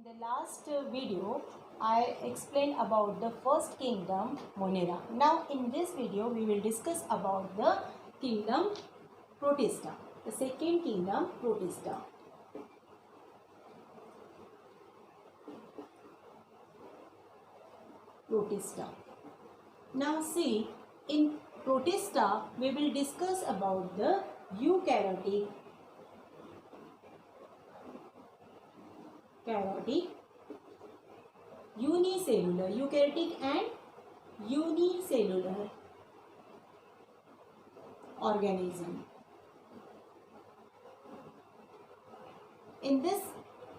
the last video, I explained about the first kingdom, Monera. Now, in this video, we will discuss about the kingdom Protista, the second kingdom, Protista. Protista. Now, see, in Protista, we will discuss about the eukaryotic, unicellular, eukaryotic and unicellular organism. In this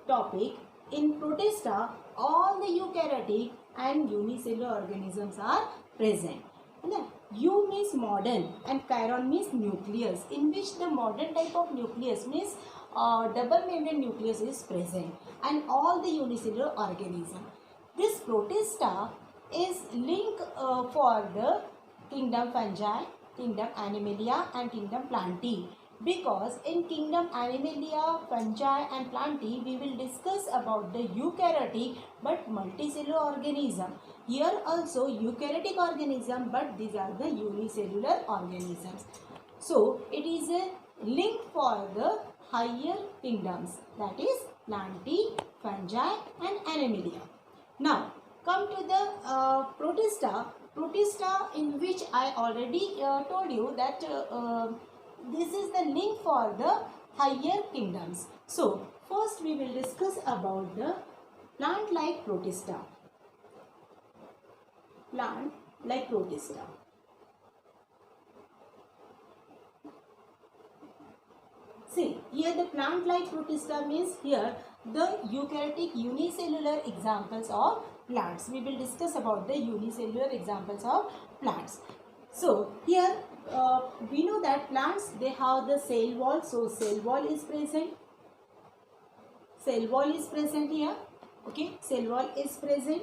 topic, in Protista, all the eukaryotic and unicellular organisms are present. U means modern and chiron means nucleus, in which the modern type of nucleus means double membrane nucleus is present, and all the unicellular organism. This Protista is linked for the kingdom Fungi, kingdom Animalia and kingdom Plantae, because in kingdom Animalia, Fungi and Plantae we will discuss about the eukaryotic but multicellular organism. Here also eukaryotic organism, but these are the unicellular organisms. So it is a link for the higher kingdoms, that is Plantae, Fungi and Animalia. Now come to the Protista. Protista, in which I already told you that this is the link for the higher kingdoms. So first we will discuss about the plant-like Protista. Plant-like Protista. See, here the plant-like Protista means here the eukaryotic unicellular examples of plants. We will discuss about the unicellular examples of plants. So here we know that plants, they have the cell wall. So cell wall is present. Cell wall is present here. Okay, cell wall is present.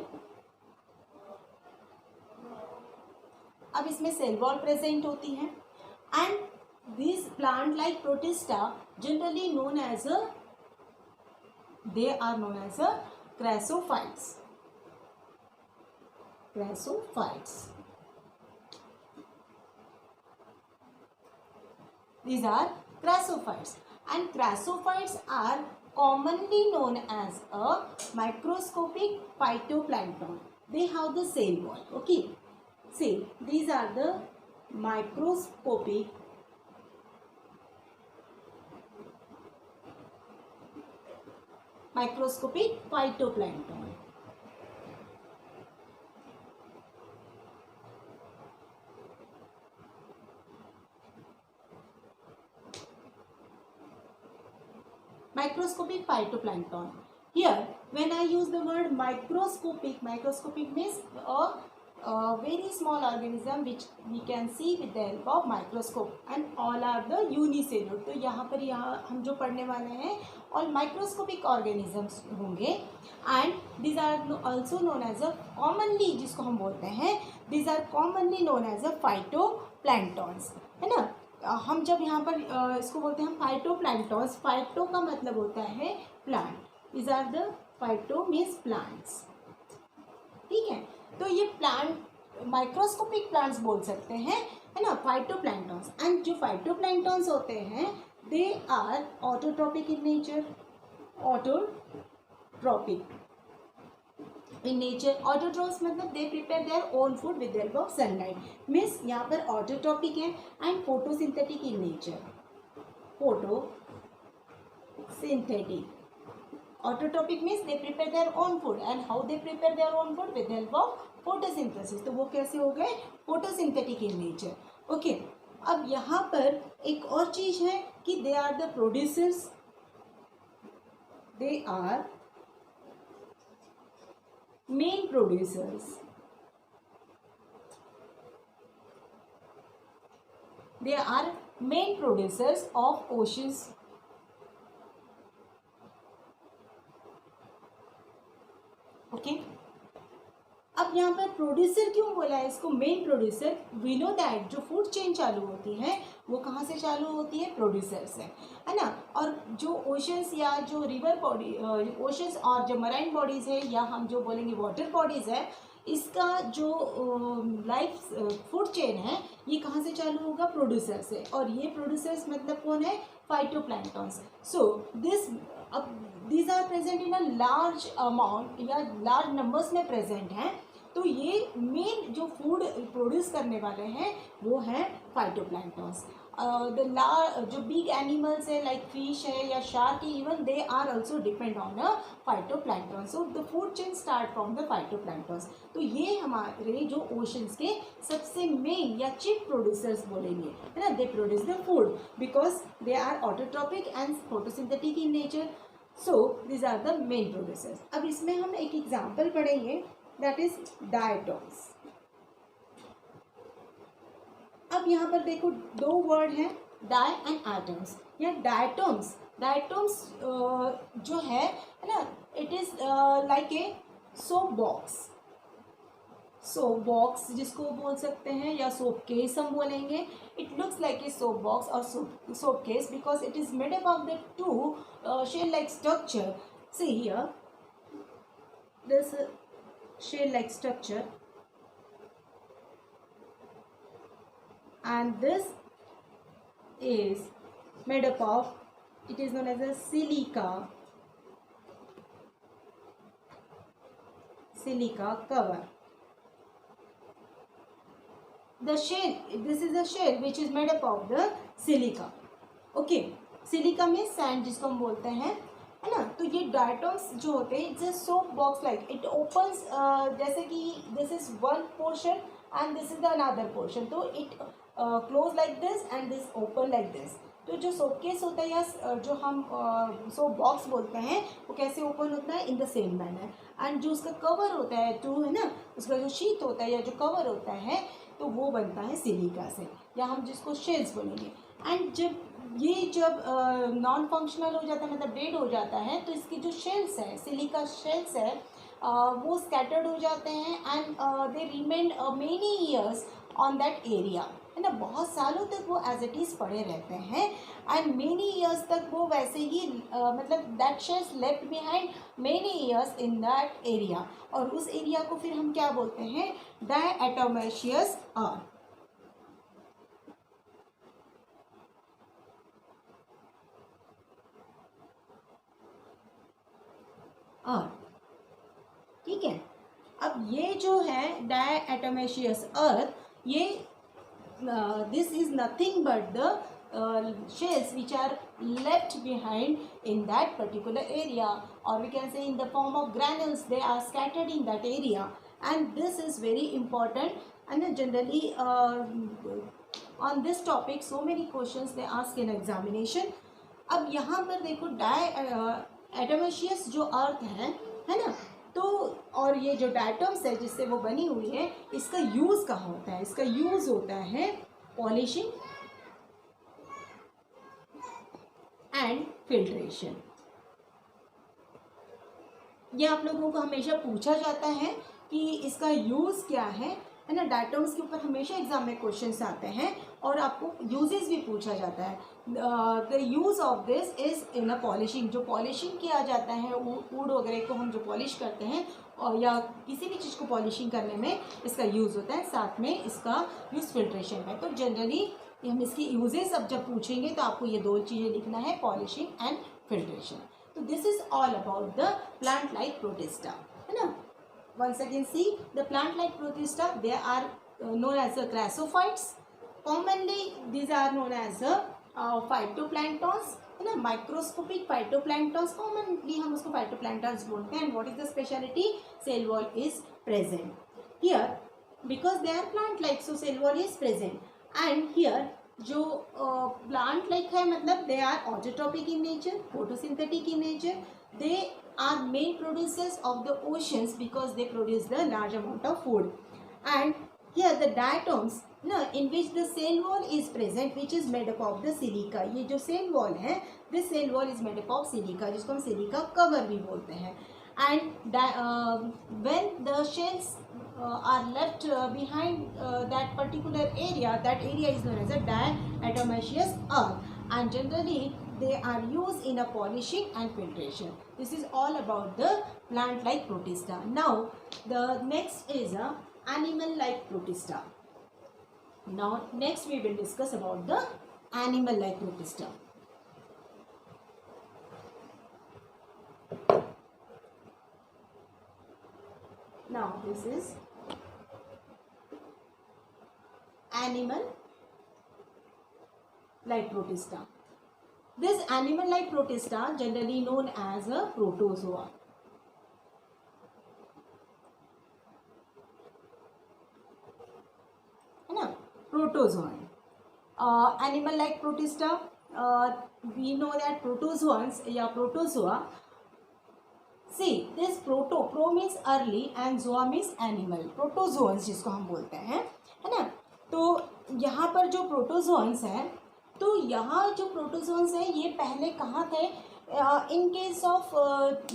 अब इसमें cell wall present होती है, and these plant-like Protista generally known as they are known as crassophytes. Crassophytes. These are crassophytes, and crassophytes are commonly known as a microscopic phytoplankton. They have the cell wall. Okay, see, these are the microscopic phytoplankton. Microscopic phytoplankton. Here, when I use the word microscopic, microscopic means a very small organism which we can see with the help of microscope, and all are the unicellular. तो यहाँ पर हम जो पढ़ने वाले हैं all microscopic organisms होंगे, and these are also known as a commonly, जिसको हम बोलते हैं, these are commonly known as a phytoplanktons, है ना. हम जब यहाँ पर इसको बोलते हैं फाइटोप्लैंक्टन्स, फाइटो का मतलब होता है plant. These are the phyto means plants. ठीक है, तो ये प्लांट माइक्रोस्कोपिक प्लांट्स बोल सकते हैं, है ना, फाइटोप्लैंक्टन्स. एंड जो फाइटोप्लैंक्टन्स होते हैं they are autotropic in nature. Autotropic in nature. Autotrophs मतलब they prepare their own food with the help of sunlight. Means यहाँ पर ऑटोट्रॉपिक है and photosynthetic in nature. Photosynthetic. Autotropic means they prepare their own food, and how they prepare their own food? With the help of photosynthesis. तो वो कैसे हो गए? Photosynthetic in nature. Okay. अब यहाँ पर एक और चीज है कि they are the producers. They are main producers. They are main producers of oceans. Okay. अब यहाँ पर प्रोड्यूसर क्यों बोला है इसको main producer? We know that जो फूड चेन चालू होती है वो कहाँ से चालू होती है, प्रोड्यूसर से, है ना। और जो ओशंस या जो रिवर बॉडी, ओशंस और जो मराइन बॉडीज़ है या हम जो बोलेंगे वाटर बॉडीज़ है, इसका जो लाइफ फूड चेन है ये कहाँ से चालू होगा, प्रोड्यूसर से। और ये प्रोड्यूसर्स मतलब कौन है, phytoplanktons. So these are present in a large amount या large numbers में present हैं। तो ये मेन जो फूड प्रोड्यूस करने वाले हैं वो हैं फाइटोप्लैंक्टन्स। जो बिग एनिमल्स है लाइक फिश है या shark, even they are also depend on a phytoplankton. So the food chain start from the phytoplanktons. तो ये हमारे जो ओशंस के सबसे मेन या चीफ प्रोड्यूसर्स बोलेंगे, है ना। They produce the food because they are autotrophic and photosynthetic in nature. So these are the main producers. अब इसमें हम एक एग्जाम्पल पढ़ेंगे, दैट इज डायटोम्स। अब यहाँ पर देखो दो वर्ड हैं, डाई एंड एटम्स। या डायटोम्स, डायटोम्स जो है ना, it is like a soap box. Soap box जिसको बोल सकते हैं या सोप केस हम बोलेंगे। It looks like a soap box और soap case because it is made up of the two shell like structure. See here, this shell like structure and this is made up of, it is known as a silica cover. The shell, this is a shell which is made up of the silica. Okay, silica में sand जिसको हम बोलते हैं, है ना। तो ये डायटोम्स जो होते हैं, it's a soap box like, it opens जैसे कि this is one portion and this is the another portion, तो it close like this and this open like this. तो जो सोप केस होता है या जो हम सोप बॉक्स बोलते हैं वो कैसे ओपन होता है, in the same manner. And जो उसका कवर होता है टू, है ना, उसका जो शीट होता है या जो कवर होता है तो वो बनता है सिलिका से, या हम जिसको शेल्स बोलेंगे। एंड जब नॉन फंक्शनल हो जाता है, मतलब डेड हो जाता है, तो इसकी जो शेल्स है, सिलिका शेल्स है, वो स्कैटर्ड हो जाते हैं and they remain many years on that area, है ना। बहुत सालों तक वो एज इट इज़ पड़े रहते हैं एंड मेनी ईयर्स तक वो वैसे ही मतलब that shells left behind many years in that area. और उस एरिया को फिर हम क्या बोलते हैं, डायटोमेशियस अर्थ। ठीक है। अब ये जो है डायटोमेशियस अर्थ, ये this is nothing but the shells which are left behind in that particular area, or we can say in the form of granules, they are scattered in that area. And this is very important, and generally on this topic so many questions they ask in examination. अब यहाँ पर देखो डायटोमेशियस जो अर्थ है ना, तो और ये जो डायटम्स है जिससे वो बनी हुई है, इसका यूज़ कहाँ होता है, इसका यूज़ होता है पॉलिशिंग एंड फिल्ट्रेशन। ये आप लोगों को हमेशा पूछा जाता है कि इसका यूज़ क्या है ना। डायटम्स के ऊपर हमेशा एग्जाम में क्वेश्चंस आते हैं और आपको यूजेस भी पूछा जाता है। The use of this is in a polishing. जो पॉलिशिंग किया जाता है, वुड वगैरह को हम जो पॉलिश करते हैं और या किसी भी चीज़ को पॉलिशिंग करने में इसका यूज़ होता है, साथ में इसका यूज़ फिल्ट्रेशन है। तो जनरली हम इसकी यूजेस अब जब पूछेंगे तो आपको ये दो चीज़ें लिखना है, पॉलिशिंग एंड फिल्ट्रेशन। तो this is all about the plant like protista, है ना। Once again see the plant like protista, they are known as the crassophytes. Commonly these are known as the phytoplanktons, है ना। Microscopic phytoplanktons, commonly हम उसको phytoplanktons बोलते हैं। And what is the speciality? Cell wall is present here because they are plant like, so cell wall is present. And here जो plant like है मतलब they are autotrophic in nature, photosynthetic in nature. They are main producers of the oceans because they produce the large amount of food. And here the diatoms, no, in which the cell wall is present, which is made up of the silica. ये जो cell wall है, this cell wall is made up of silica, जिसको हम silica cover भी बोलते हैं. And when the shells are left behind that particular area, that area is known as a diatomaceous earth, and generally they are used in a polishing and filtration. This is all about the plant like Protista. Now the next is a animal like Protista. Now next we will discuss about the animal like Protista. Now this is animal like Protista. This animal like Protista generally known as a protozoa. है ना, protozoan. Animal like Protista, we know that protozoans या protozoa. See, this pro means early and zoa means animal. Protozoans जिसको हम बोलते हैं, है ना. तो यहाँ पर जो प्रोटोजोन्स हैं, तो यहाँ जो प्रोटोजोन्स हैं ये पहले कहाँ थे? इन केस ऑफ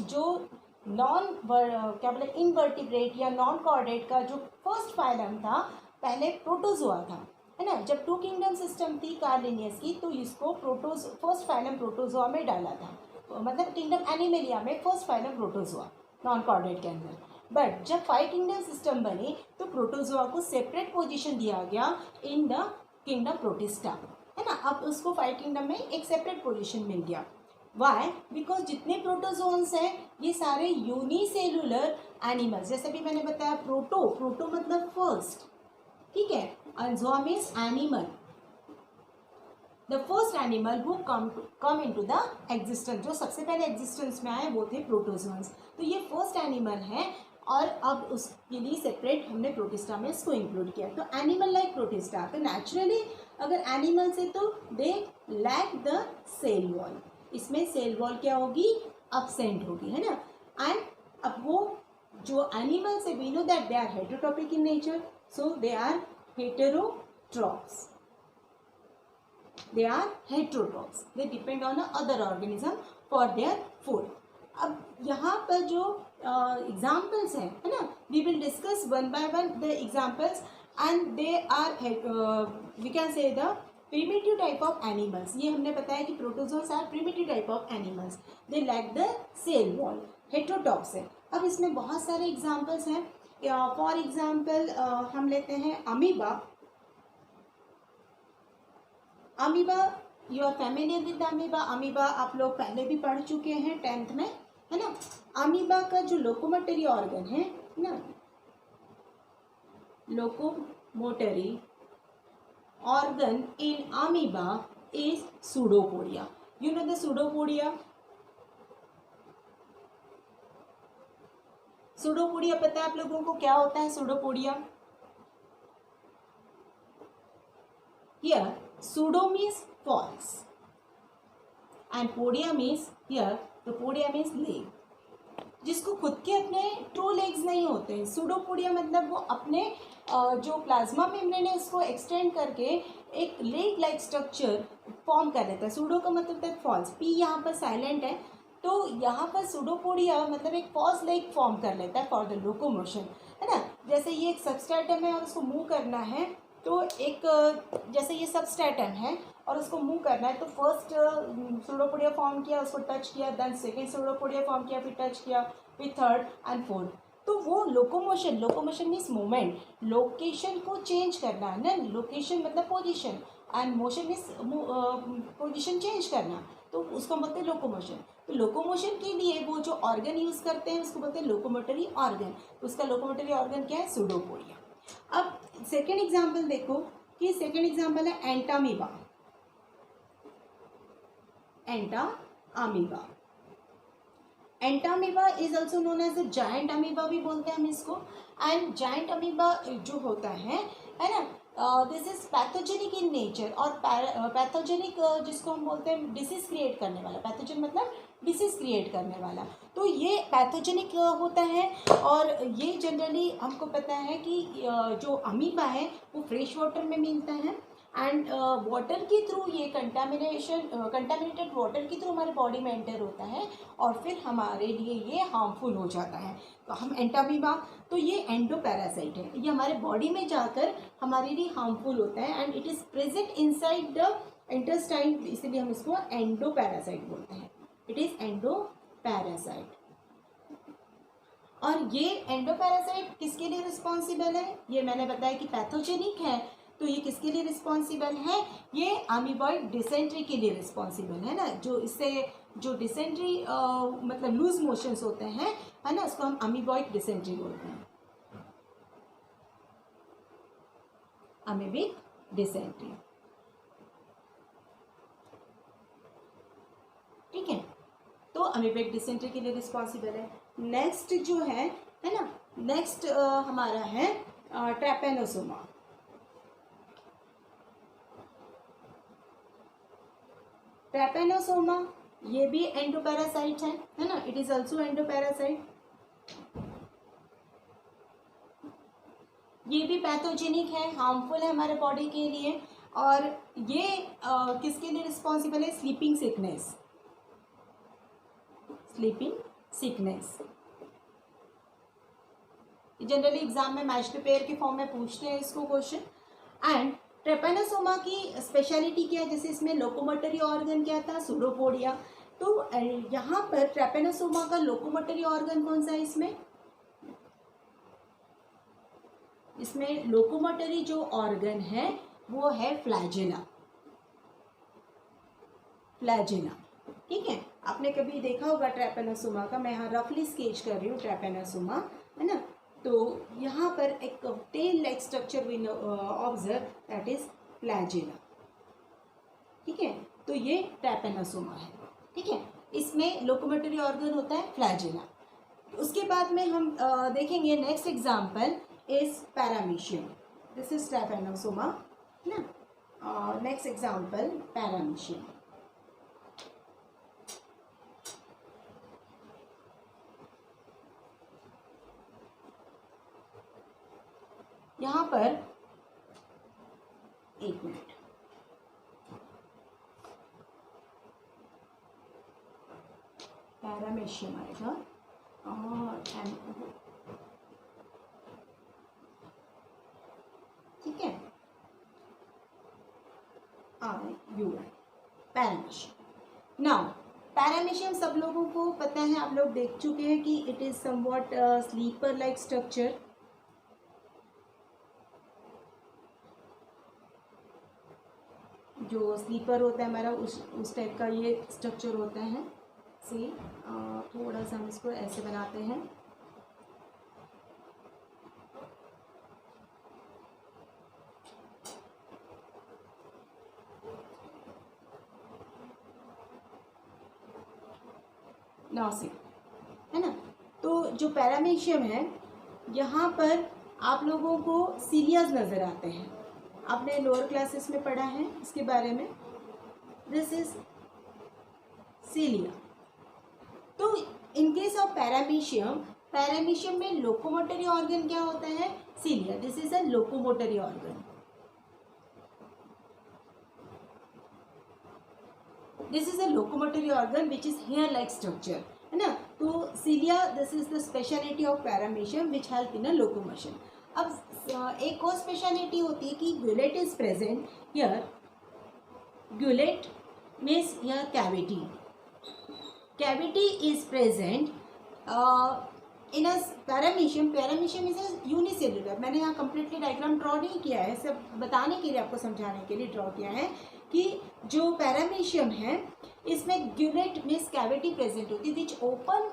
जो नॉन क्या बोले इनवर्टिब्रेट या नॉन कॉर्डेट का जो फर्स्ट फाइलम था पहले प्रोटोजोआ था, है ना. जब टू किंगडम सिस्टम थी कार्लिनियस की, तो इसको फर्स्ट फाइलम प्रोटोजोआ में डाला था, मतलब किंगडम एनिमेलिया में first phylum protozoa non chordate के अंदर. बट जब 5 किंगडम सिस्टम बनी तो प्रोटोजोआ को सेपरेट पोजीशन दिया गया इन द किंगडम प्रोटिस्टा, है ना. अब उसको 5 किंगडम में एक सेपरेट पोजीशन मिल गया. वाई? बिकॉज जितने प्रोटोजोन्स हैं ये सारे यूनिसेलुलर एनिमल्स, जैसे भी मैंने बताया प्रोटो मतलब फर्स्ट, ठीक है, and zoa means animal. The first animal who come into the existence, जो सबसे पहले एग्जिस्टेंस में आए वो थे प्रोटोजोन्स. तो ये फर्स्ट एनिमल है और अब उसके लिए सेपरेट हमने प्रोटिस्टा में इसको इंक्लूड किया. तो एनिमल लाइक प्रोटिस्टा, तो नेचुरली अगर एनिमल से तो they lack the cell wall. इसमें सेल वॉल क्या होगी? absent होगी, है ना. एंड अब वो जो एनिमल से we know that they are heterotrophic in nature, so they are heterotrophs. They are heterotrophs. They depend on other organism for their food. अब यहाँ पर जो examples हैं, है ना, we will discuss one by one the examples, and they are we can say the primitive type of animals. ये हमने बताया कि protozoans are primitive type of animals. They lack the cell wall. Heterotrophs है. अब इसमें बहुत सारे examples हैं. फॉर एग्जाम्पल हम लेते हैं amoeba. You are familiar with amoeba. Amoeba आप लोग पहले भी पढ़ चुके हैं 10th में, है ना. अमीबा का जो लोकोमोटरी ऑर्गन है ना, locomotory organ in amoeba is pseudopodia. You know the pseudopodia. Pseudopodia पता है आप लोगों को क्या होता है? Pseudopodia, here pseudo means false and podia means here, तो पोडिया मीन्स लेग. जिसको खुद के अपने 2 लेग्स नहीं होते हैं. सूडोपोडिया मतलब वो अपने जो प्लाज्मा मेम्ब्रेन है उसको एक्सटेंड करके एक लेग लाइक स्ट्रक्चर फॉर्म कर लेता है. सूडो का मतलब है फॉल्स. पी यहाँ पर साइलेंट है, तो यहाँ पर सूडोपोडिया मतलब एक फॉल्स लेग फॉर्म कर लेता है फॉर द लोकोमोशन, है ना. जैसे ये एक सबस्ट्रेटम है और उसको मूव करना है, तो एक जैसे ये सबस्ट्रेटम है और उसको मूव करना है, तो फर्स्ट सूडोपोडिया फॉर्म किया, उसको टच किया, देन सेकेंड सूडोपोडिया फॉर्म किया, फिर टच किया, फिर थर्ड एंड फोर्थ. तो वो लोकोमोशन मीन्स मूवमेंट, लोकेशन को चेंज करना है ना. लोकेशन मतलब position and motion means position change करना, तो उसको बोलते हैं लोकोमोशन. तो लोकोमोशन के लिए वो जो ऑर्गन यूज़ करते हैं उसको बोलते हैं लोकोमोटरी ऑर्गन. उसका लोकोमोटरी ऑर्गन क्या है? सूडोपोडिया. अब सेकेंड एग्जाम्पल देखो कि सेकेंड एग्जाम्पल है entamoeba. Entamoeba is also known as a giant amoeba भी बोलते हैं हम इसको. एंड जायंट अमीबा जो होता है ना, this is pathogenic in nature. और पैथोजेनिक जिसको हम बोलते हैं डिसीज क्रिएट करने वाला. पैथोजन मतलब डिसीज क्रिएट करने वाला. तो ये पैथोजेनिक होता है और ये जनरली हमको पता है कि जो अमीबा है वो फ्रेश वाटर में मिलता है एंड वाटर के थ्रू ये कंटामिनेटेड वाटर के थ्रू हमारे बॉडी में एंटर होता है और फिर हमारे लिए ये हार्मफुल हो जाता है। तो हम एंटामीबा, तो ये एंडोपैरासाइट है, ये हमारे बॉडी में जाकर हमारे लिए हार्मफुल होता है and it is present inside the intestine, इसलिए हम इसको एंडोपैरासाइट बोलते हैं। It is endoparasite. और ये एंडोपैरासाइट किसके लिए रिस्पॉन्सिबल है? ये मैंने बताया कि पैथोजेनिक है, तो ये किसके लिए रिस्पॉन्सिबल है? ये अमीबॉइड डिसेंट्री के लिए रिस्पॉन्सिबल है ना, जो इससे जो डिसेंट्री मतलब लूज मोशंस होते हैं, है ना, उसको हम अमीबॉइड डिसेंट्री बोलते हैं, अमीबिक डिसेंट्री। ठीक है, तो अमीबिक डिसेंट्री के लिए रिस्पॉन्सिबल है। नेक्स्ट जो है ना, नेक्स्ट हमारा है ट्रैपेनोसोमा। ट्रैपेनोसोमा ये भी एंडोपैरासाइट है ना, इट इज ऑल्सो एंडोपैरासाइट। ये भी पैथोजेनिक है, हार्मफुल है हमारे बॉडी के लिए, और ये किसके लिए रिस्पॉन्सिबल है? Sleeping sickness, sleeping sickness. Generally exam में मैच पेयर के फॉर्म में पूछते हैं इसको क्वेश्चन। एंड ट्रेपेनोसोमा की स्पेशलिटी क्या है? जैसे इसमें लोकोमोटरी ऑर्गन क्या था? सूडोपोडिया। तो यहाँ पर ट्रेपेनोसोमा का लोकोमोटरी ऑर्गन कौन सा है? इसमें लोकोमोटरी जो ऑर्गन है वो है फ्लैजेला, फ्लैजेला। ठीक है, आपने कभी देखा होगा ट्रैपेनोसोमा का, मैं यहाँ रफली स्केच कर रही हूँ ट्रैपेनोसोमा, है ना। तो यहाँ पर एक tail like structure we observe, that is flagella. ठीक है, तो ये ट्रैपेनोसोमा है। ठीक है, इसमें लोकोमोटरी ऑर्गन होता है फ्लैजेला। उसके बाद में हम देखेंगे next example is paramecium. This is trypanosoma ना। Next example paramecium. यहाँ पर एक मिनट, पैरामीशियम आएगा और ठीक है, पैरामीशियम। नाउ पैरामीशियम सब लोगों को पता है, आप लोग देख चुके हैं कि it is somewhat slipper like structure. जो स्लीपर होता है हमारा, उस टाइप का ये स्ट्रक्चर होता है। सी थोड़ा सा हम इसको ऐसे बनाते हैं। नासिक है ना। तो जो पैरामीशियम है, यहाँ पर आप लोगों को सीलियाज नजर आते हैं, आपने लोअर क्लासेस में पढ़ा है इसके बारे में। This is cilia. तो in case of paramecium, paramecium में लोकोमोटरी ऑर्गन क्या होता है? Cilia. This is a locomotory organ. This is a locomotory organ which is hair like structure, है ना। तो cilia, this is the speciality of paramecium which help in a locomotion. अब एक और स्पेशलिटी होती है कि gullet is present here. Gullet means here cavity, cavity is present in a paramecium. Paramecium is a unicellular. मैंने यहाँ completely diagram draw नहीं किया है, सब बताने के लिए, आपको समझाने के लिए ड्रॉ किया है कि जो पैरामीशियम है इसमें ग्यूलेट मीन्स कैविटी प्रेजेंट होती है which open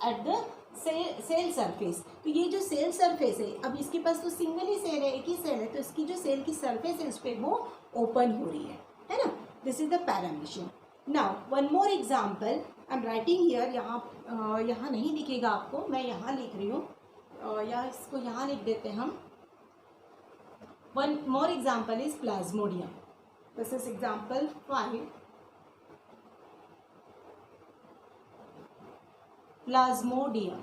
at the cell surface. तो ये जो सेल सरफेस है, अब इसके पास तो सिंगल ही सेल है, एक ही सेल है, तो इसकी जो सेल की सरफेस है उस पर वो ओपन हो रही है ना। This is the paramecium. Now one more example I am writing here. यहाँ नहीं दिखेगा आपको, मैं यहाँ लिख रही हूँ, या इसको यहाँ लिख देते हैं हम। One more example is plasmodium. This is example 5। Plasmodium,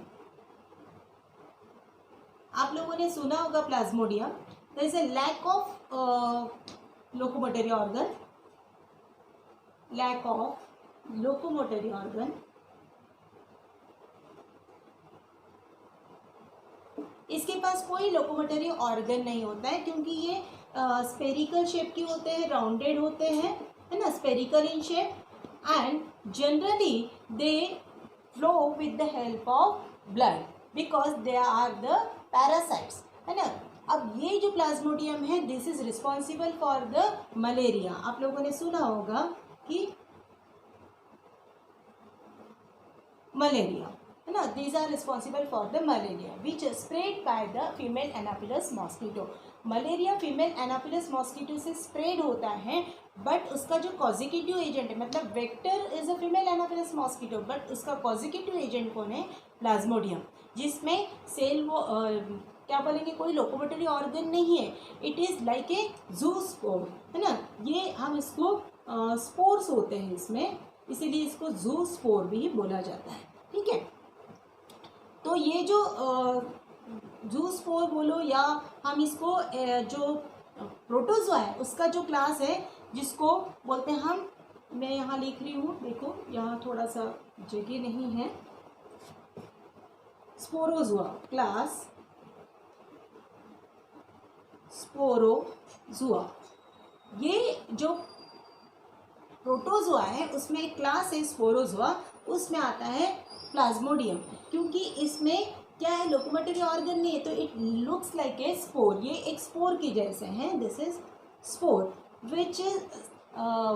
आप लोगों ने सुना होगा plasmodium. There is a lack of locomotory organ, lack of locomotory organ, इसके पास कोई लोकोमोटरी ऑर्गन नहीं होता है क्योंकि ये स्पेरिकल शेप के होते हैं, राउंडेड होते हैं, है ना, spherical in shape, and generally they flow with the help of blood because they are the parasites, है ना। अब ये जो प्लाज्मोडियम है this is responsible for the malaria. आप लोगों ने सुना होगा कि मलेरिया, है ना, these are responsible for the malaria which is spread by the female anopheles mosquito। Malaria female Anopheles mosquito से स्प्रेड होता है, बट उसका जो कॉजिक्यूटिव एजेंट है, मतलब vector is a female Anopheles mosquito, but उसका कॉजिक्यूटिव एजेंट कौन है, प्लाज्मोडियम, जिसमें सेल वो क्या बोलेंगे, कोई लोकोमोटरी ऑर्गन नहीं है, इट इज़ लाइक ए जू स्पोर, है ना। ये हम इसको स्पोर्स होते हैं इसमें, इसीलिए इसको जू स्पोर भी बोला जाता है, ठीक है। तो ये जो जू स्पोर बोलो या हम इसको जो प्रोटोजोआ है उसका जो क्लास है जिसको बोलते हैं हम, मैं यहाँ लिख रही हूँ, देखो यहाँ थोड़ा सा जगह नहीं है, स्पोरोजोआ क्लास, स्पोरोजोआ, ये जो प्रोटोजोआ है उसमें एक क्लास है स्पोरोजोआ, उसमें आता है प्लाज्मोडियम, क्योंकि इसमें क्या है, लोकोमोटरी ऑर्गन नहीं है, तो it looks like A spore, ये एक स्पोर की जैसे हैं, this is spore which is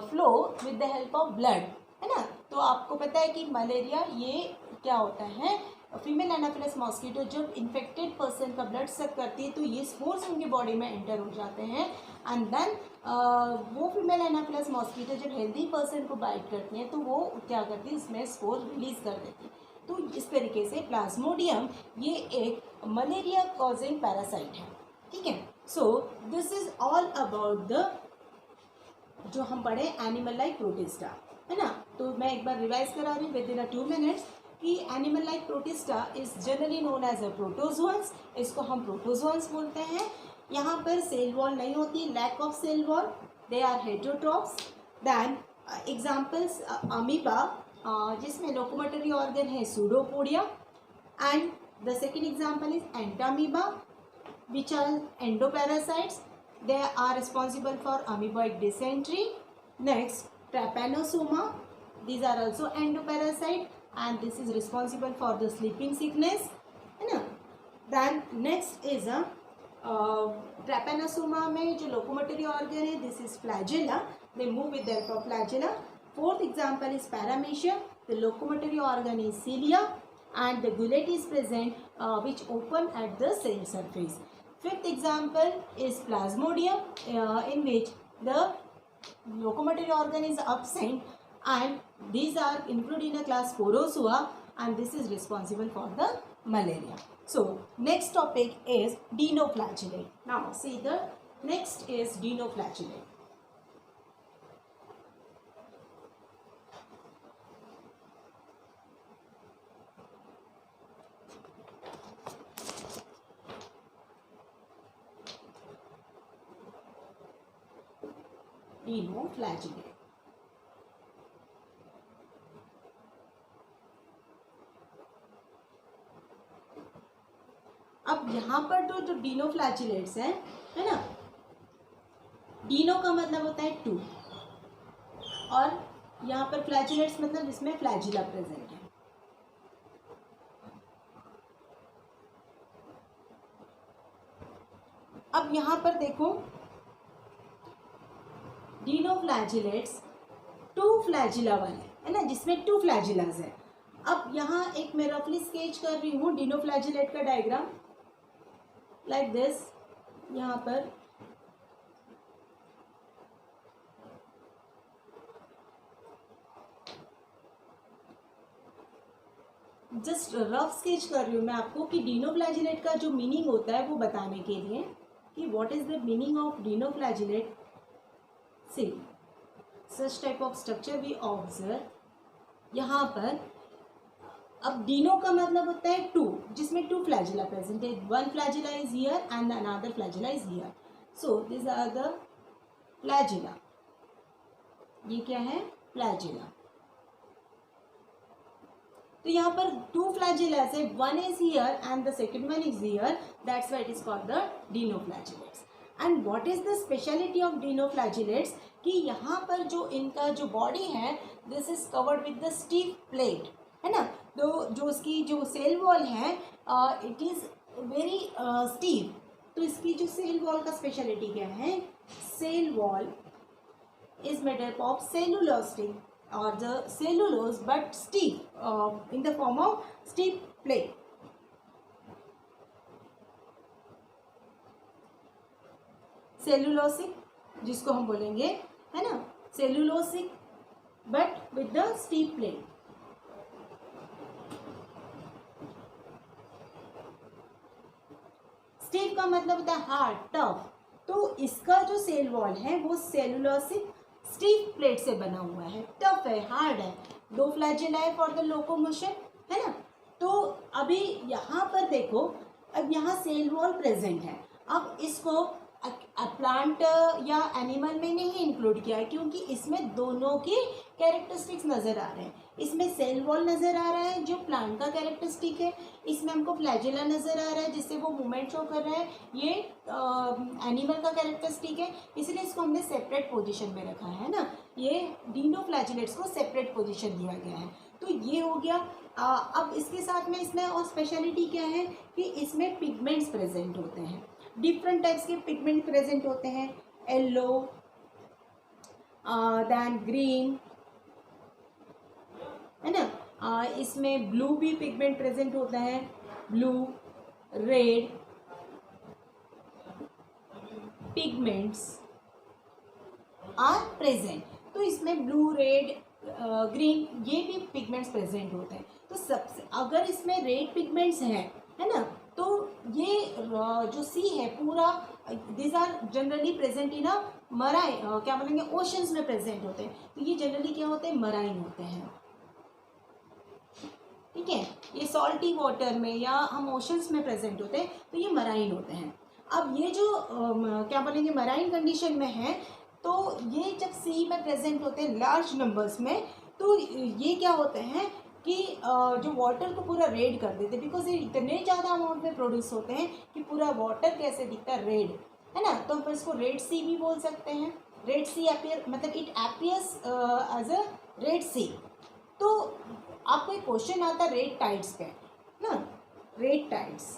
flow with the help of blood, है ना। तो आपको पता है कि मलेरिया ये क्या होता है, फीमेल एनाफिलस मॉस्किटो जब इन्फेक्टेड पर्सन का ब्लड सक करती है तो ये स्पोर्स उनकी बॉडी में एंटर हो जाते हैं, एंड देन वो फीमेल एनाफिलस मॉस्किटो जब हेल्दी पर्सन को बाइट करती हैं तो वो क्या करती है, उसमें स्पोर रिलीज कर देती है। तो इस तरीके से प्लाज्मोडियम ये एक मलेरिया कॉजिंग पैरासाइट है, ठीक है। So this is all about the जो हम पढ़े एनिमल लाइक प्रोटिस्टा, है ना। तो मैं एक बार रिवाइज करा रही हूँ विद इन 2 मिनट्स कि animal like protista is generally known as a protozoans, इसको हम प्रोटोजोअन्स बोलते हैं। यहाँ पर सेल वॉल नहीं होती, lack of cell wall, they are heterotrophs. Then examples amoeba जिसमें लोकोमोटरी ऑर्गन है pseudopodia, and the second example is entamoeba which are endoparasites, they are responsible for amoeboid dysentery. Next, trypanosoma, these are also endoparasite and this is responsible for the sleeping sickness, है ना। then next is a trypanosoma में जो locomotory organ है this is flagella, they move with the help of flagella. Fourth example is paramecia, the locomotory organ is cilia and the gullet is present which open at the cell surface. Fifth example is plasmodium in which the locomotory organ is absent and these are included in a class Sporozoa and this is responsible for the malaria. So next topic is dinoflagellate. Now see the next is dinoflagellate. Dinoflagellate. अब यहाँ पर तो जो डिनोफ्लैजिलेट्स हैं, है ना, डिनो का मतलब होता है टू और यहाँ पर फ्लैजिलेट्स मतलब जिसमें फ्लैजिला प्रेजेंट है। अब यहाँ पर देखो डिनोफ्लैजिलेट्स टू फ्लैजिला वाले, है ना, जिसमें टू फ्लैजिलाज है। अब यहाँ एक मैं रफली स्केच कर रही हूँ डिनोफ्लैजिलेट का डायग्राम लाइक दिस। यहाँ पर जस्ट रफ स्केच कर रही हूँ मैं आपको कि डिनोफ्लैजिलेट का जो मीनिंग होता है वो बताने के लिए कि what is the meaning of dinoflagellate. See such type of structure we observe यहाँ पर। अब डिनो का मतलब होता है टू, जिसमें टू फ्लैजिला प्रेजेंट है, one flagella is here and another flagella is here. So this are the flagella, ये क्या है, फ्लैजिला। तो यहाँ पर टू फ्लैजिलास है, one is here and the second one is here, that's why it is called the dinoflagellates. And what is the speciality of dinoflagellates, कि यहाँ पर जो इनका जो बॉडी है, this is covered with the stiff plate, है ना। तो जो उसकी जो सेल वॉल है, इट इज वेरी स्टीफ। तो इसकी जो सेल वॉल का स्पेशलिटी क्या है, cell wall is made up of cellulosic or the cellulose but stiff in the form of stiff plate. Cellulosic जिसको हम बोलेंगे, है ना, cellulosic but with the stiff plate. Stiff का मतलब होता है हार्ड, टफ। तो इसका जो सेल वॉल है वो सेलुलोसिक स्टीफ प्लेट से बना हुआ है, टफ है, हार्ड है। दो फ्लैजिला है फॉर द लोकोमोशन, है ना। तो अभी यहाँ पर देखो, अब यहाँ सेल वॉल प्रेजेंट है। अब इसको प्लांट या एनिमल में नहीं इंक्लूड किया है, क्योंकि इसमें दोनों की कैरेक्टरिस्टिक्स नज़र आ रहे हैं। इसमें सेल वॉल नज़र आ रहा है जो प्लांट का कैरेक्टरिस्टिक है, इसमें हमको फ्लैजिला नज़र आ रहा है जिससे वो मूवमेंट शो कर रहा है, ये एनिमल का कैरेक्टरिस्टिक है, इसलिए इसको हमने सेपरेट पोजीशन में रखा है ना। ये डिनोफ्लैजिलेट्स को सेपरेट पोजीशन दिया गया है। तो ये हो गया। अब इसके साथ में इसमें और स्पेशलिटी क्या है कि इसमें पिगमेंट्स प्रेजेंट होते हैं, डिफरेंट टाइप्स के पिगमेंट प्रेजेंट होते हैं, येलो, दैन ग्रीन, है ना। इसमें ब्लू भी पिगमेंट प्रेजेंट होता है, blue, red pigments are present. तो इसमें ब्लू, रेड, ग्रीन ये भी पिगमेंट्स प्रेजेंट होते हैं। तो सबसे अगर इसमें रेड पिगमेंट्स हैं, है ना, तो ये जो सी है पूरा, this are generally present in a marine, क्या बोलेंगे, ओशंस में प्रेजेंट होते हैं। तो ये जनरली क्या होते हैं, मराइन होते हैं, ठीक है। ये सॉल्टी वाटर में या हम ओशंस में प्रेजेंट होते हैं, तो ये मराइन होते हैं। अब ये जो क्या बोलेंगे, मराइन कंडीशन में है, तो ये जब सी में प्रेजेंट होते हैं लार्ज नंबर्स में, तो ये क्या होते हैं कि जो वाटर को पूरा रेड कर देते हैं, बिकॉज ये इतने ज़्यादा अमाउंट में प्रोड्यूस होते हैं कि पूरा वाटर कैसे दिखता है, रेड, है ना। तो हम इसको रेड सी भी बोल सकते हैं। रेड सी अपीयर, मतलब it appears as a red sea. तो आपको एक क्वेश्चन आता है रेड टाइड्स पे ना, रेड टाइड्स,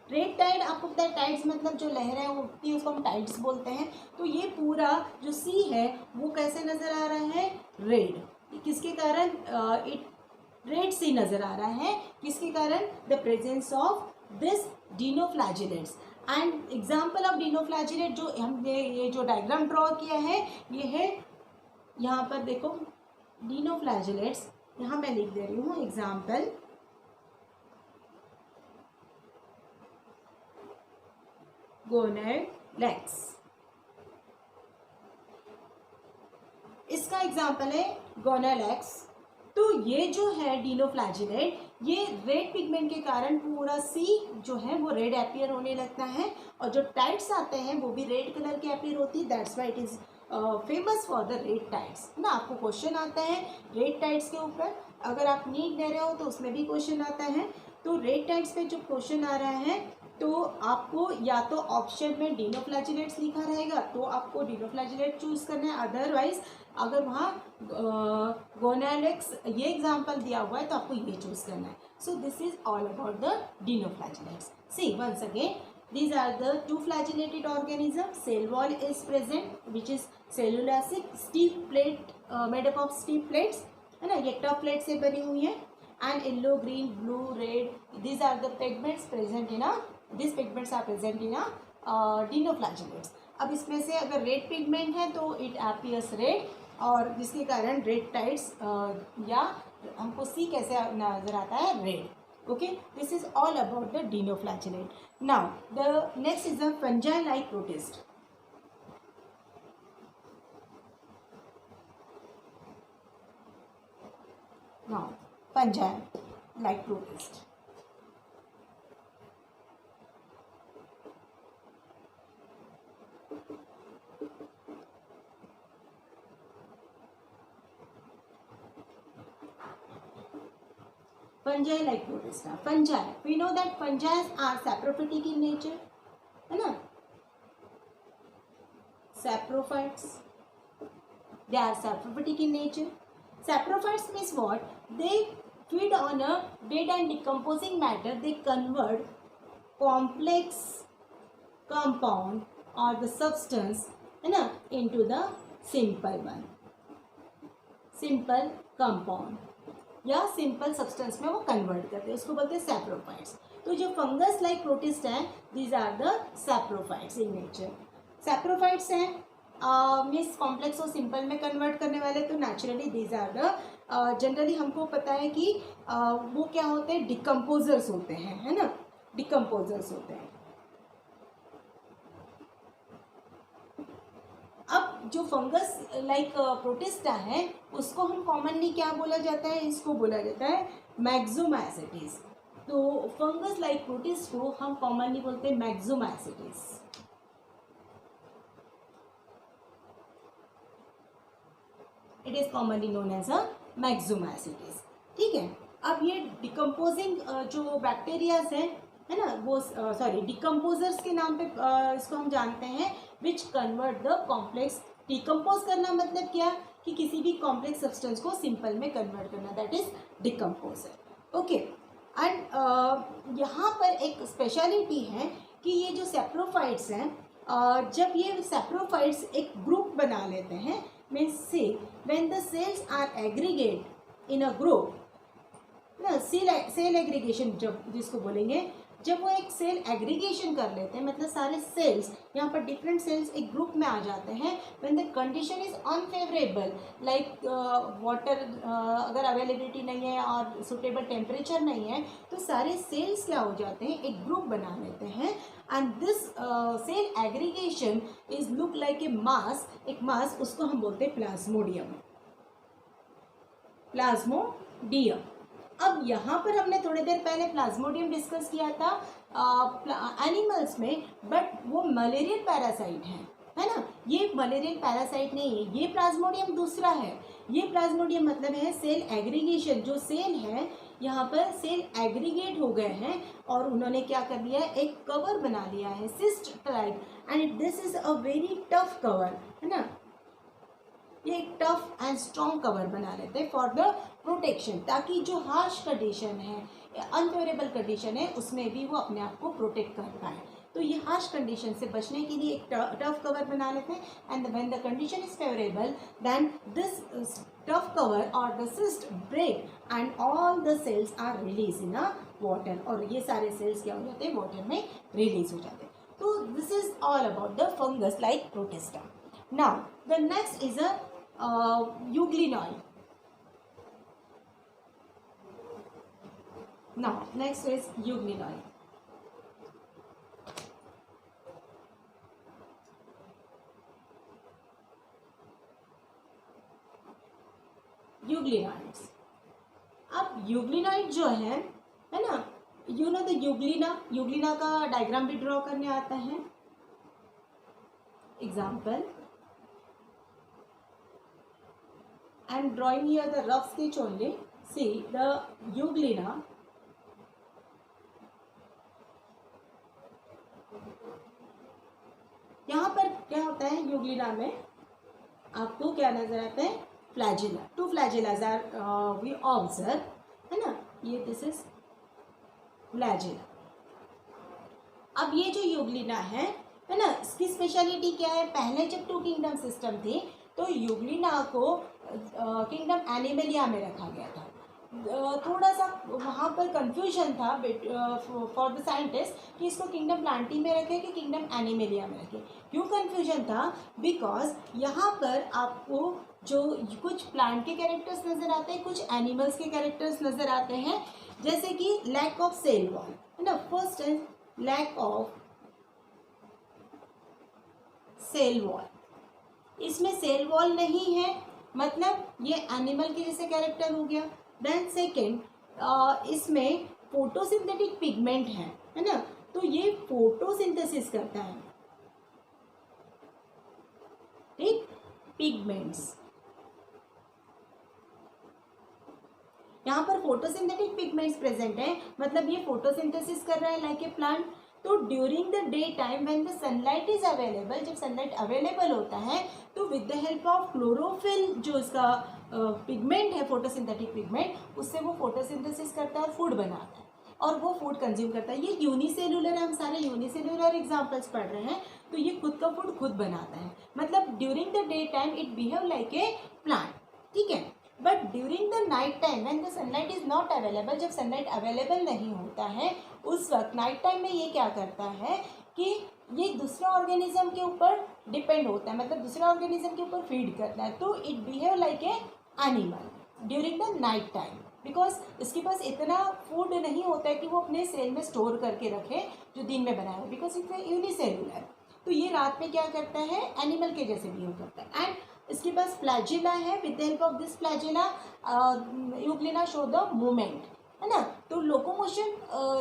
रेड टाइड आपको पता है, टाइड्स मतलब जो लहरें उठती है उसको हम टाइड्स बोलते हैं। तो ये पूरा जो सी है वो कैसे नज़र आ रहा है, रेड। किसके कारण, इट रेड सी नज़र आ रहा है, किसके कारण, the presence of this dinoflagellates. And example of dinoflagellate जो हमने ये जो डायग्राम ड्रॉ किया है, ये है यहाँ पर देखो डिनोफ्लैजिलेट्स, यहाँ मैं लिख दे रही हूँ एग्जाम्पल, गोनेलेक्स। इसका एग्जाम्पल है गोनेलेक्स। तो ये जो है डिनोफ्लैजिलेट, ये रेड पिगमेंट के कारण पूरा सी जो है वो रेड अपीयर होने लगता है, और जो टाइड्स आते हैं वो भी रेड कलर के अपीयर होती है। That's why it is famous for the red tides ना। आपको क्वेश्चन आता है रेड टाइड्स के ऊपर, अगर आप नीट दे रहे हो तो उसमें भी क्वेश्चन आता है। तो रेड टाइड्स पे जो क्वेश्चन आ रहा है, तो आपको या तो ऑप्शन में डिनोफ्लैजिलेट्स लिखा रहेगा तो आपको डिनोफ्लैजिलेट चूज करना है, अदरवाइज अगर वहाँ गोनेलेक्स ये एग्जाम्पल दिया हुआ है तो आपको ये चूज करना है। So this is all about the dinoflagellates. See once again, these are the two flagellated organisms. Cell wall is present which is cellulosic stiff plate made up of stiff plates, है ना, ये tough plate से बनी हुई है। And yellow, green, blue, red, these are the pigments present in a, these pigments are present in a डिनोफ्लैजिलेट्स। अब इसमें से अगर रेड पिगमेंट है तो इट अपीयर्स रेड, और जिसके कारण रेड टाइड्स या हमको सी कैसे नजर आता है, red. Okay, this is all about the dinoflagellate. Now the next is the fungi-like protist. Now fungi-like protist. fungi like protista. Fungi, we know that fungi are saprophytic in nature, है ना? Saprophytes, they are saprophytic in nature. Saprophytes means what? They feed on a dead and decomposing matter. They convert complex compound or the substance, है ना, into the simple one, simple compound या simple substance में वो convert करते हैं, उसको बोलते हैं सैप्रोफाइट्स. तो जो फंगस लाइक प्रोटिस्ट हैं, these are the saprophytes in nature. Saprophytes हैं मीन्स कॉम्प्लेक्स और सिंपल में कन्वर्ट करने वाले. तो naturally these are the generally हमको पता है कि वो क्या होते हैं, डिकम्पोजर्स होते हैं, है ना, डिकम्पोजर्स होते हैं. अब जो फंगस लाइक प्रोटिस्टा है उसको हम कॉमनली क्या बोला जाता है, इसको बोला जाता है मैक्सोमाइसेटिस. तो फंगस लाइक प्रोटिस्ट को हम कॉमनली बोलते हैं myxomycetes. It is commonly known as a myxomycetes. ठीक है. अब ये डिकम्पोजिंग जो बैक्टीरियाज हैं, है ना, वो सॉरी डिकम्पोजर्स के नाम पे इसको हम जानते हैं, which convert the complex. Decompose करना मतलब क्या, कि किसी भी कॉम्प्लेक्स सब्सटेंस को सिंपल में कन्वर्ट करना, that is decomposer. Okay. And यहाँ पर एक स्पेशलिटी है कि ये जो सैप्रोफाइट्स हैं, जब ये सैप्रोफाइट्स एक ग्रुप बना लेते हैं, means say when the cells are aggregate in a group ना, सेल एग्रीगेशन जब जिसको बोलेंगे, जब वो एक सेल एग्रीगेशन कर लेते हैं, मतलब सारे सेल्स यहाँ पर डिफरेंट सेल्स एक ग्रुप में आ जाते हैं, when the condition is unfavourable like water अगर अवेलेबिलिटी नहीं है और सुटेबल टेम्परेचर नहीं है, तो सारे सेल्स क्या हो जाते हैं, एक ग्रुप बना लेते हैं. And this cell aggregation is look like a mass, एक मास, उसको हम बोलते हैं प्लाज्मोडियम. प्लाज्मोडियम. अब यहाँ पर हमने थोड़ी देर पहले प्लाज्मोडियम डिस्कस किया था एनिमल्स में, बट वो मलेरियन पैरासाइट है ना. ये मलेरियन पैरासाइट नहीं है, ये प्लाज्मोडियम दूसरा है. ये प्लाज्मोडियम मतलब है सेल एग्रीगेशन. जो सेल है यहाँ पर सेल एग्रीगेट हो गए हैं और उन्होंने क्या कर दिया है, एक कवर बना लिया है cyst type. And this is a very tough cover, है ना. ये एक टफ एंड स्ट्रॉन्ग कवर बना लेते हैं फॉर द प्रोटेक्शन, ताकि जो हार्श कंडीशन है, अनफेवरेबल कंडीशन है, उसमें भी वो अपने आप को प्रोटेक्ट कर पाए. तो ये हार्श कंडीशन से बचने के लिए एक टफ कवर बना लेते हैं. And when the condition is favourable, then this tough cover और the cyst break and all the cells are release in a water. और ये सारे सेल्स क्या हो जाते हैं, वाटर में रिलीज हो जाते हैं. तो this is all about the fungus like protista. Now the next is a euglenoid. Now next is euglenoid. Euglenoids. अब euglenoid जो है ना, यू नो द यूग्लिना का डायग्राम भी ड्रॉ करने आता है. Example, I am drawing here the rough sketch only. See the euglena. यहाँ पर क्या होता है, यूग्लिना में आपको क्या नजर आता है, flagella. Two flagellas are we observe, है ना. ये दिस इज फ्लैजिला. अब ये जो यूग्लिना है ना, इसकी स्पेशलिटी क्या है, पहले जब टू किंगडम सिस्टम थी तो यूग्लिना को किंगडम एनिमेलिया में रखा गया था. थोड़ा सा वहाँ पर कंफ्यूजन था फॉर द साइंटिस्ट कि इसको किंगडम प्लांटी में रखें कि किंगडम एनिमेलिया में रखें. क्यों कंफ्यूजन था, बिकॉज यहाँ पर आपको जो कुछ प्लांट के कैरेक्टर्स नज़र आते हैं, कुछ एनिमल्स के कैरेक्टर्स नज़र आते हैं, जैसे कि लैक ऑफ सेल वॉल, है ना. First is lack of cell wall. इसमें सेल वॉल नहीं है, मतलब ये एनिमल के जैसे कैरेक्टर हो गया. देन सेकेंड, इसमें फोटोसिंथेटिक पिगमेंट है ना. तो ये फोटोसिंथेसिस करता है, ठीक, पिगमेंट्स. यहाँ पर फोटोसिंथेटिक पिगमेंट्स प्रेजेंट है, मतलब ये फोटोसिंथेसिस कर रहा है लाइक ए प्लांट। तो during the day time when the sunlight is available, जब सनलाइट अवेलेबल होता है तो with the help of chlorophyll जो इसका पिगमेंट है फोटोसिंथेटिक पिगमेंट, उससे वो फोटोसिंथेसिस करता है और फूड बनाता है और वो फूड कंज्यूम करता है। ये यूनिसेलुलर है, हम सारे यूनिसेलुलर एग्जांपल्स पढ़ रहे हैं। तो ये खुद का फूड खुद बनाता है, मतलब during the day time it behave like a plant, ठीक है। But during the night time when the sunlight is not available, जब सनलाइट अवेलेबल नहीं होता है उस वक्त नाइट टाइम में ये क्या करता है कि ये दूसरा ऑर्गेनिज्म के ऊपर डिपेंड होता है, मतलब दूसरा ऑर्गेनिज्म के ऊपर फीड करता है। तो it behave like a animal during the night time, because इसके पास इतना फूड नहीं होता है कि वो अपने सेल में स्टोर करके रखे जो दिन में बनाया है, बिकॉज इट्स यूनिसेलुलर। तो ये रात में क्या करता है, एनिमल के जैसे बिहेव करता है। एंड इसके पास फ्लैजिला है, with the help of this flagella Euglena show the movement, है ना। तो लोकोमोशन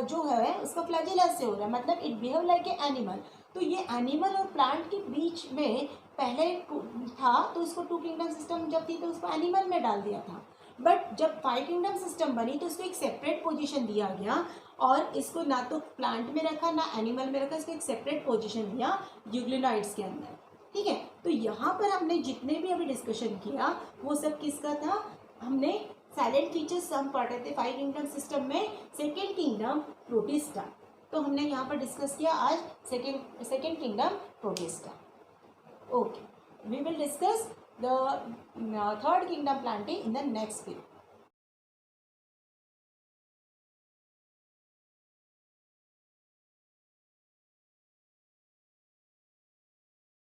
जो है उसका फ्लैजिला से हो रहा है, मतलब it behave like a animal. तो ये एनिमल और प्लांट के बीच में पहले था, तो इसको टू किंगडम सिस्टम जब थी तो उसको एनिमल में डाल दिया था। बट जब 5 किंगडम सिस्टम बनी तो इसको एक सेपरेट पोजीशन दिया गया और इसको ना तो प्लांट में रखा ना एनिमल में रखा, इसको एक सेपरेट पोजीशन दिया यूग्लिनॉइड्स के अंदर, ठीक है। तो यहाँ पर हमने जितने भी अभी डिस्कशन किया वो सब किसका था, हमने साइलेंट फीचर्स हम पढ़े थे 5 किंगडम सिस्टम में। सेकेंड किंगडम प्रोटिस्टा, तो हमने यहाँ पर डिस्कस किया आज second kingdom protista. Okay, we will discuss the third kingdom planting in the next video.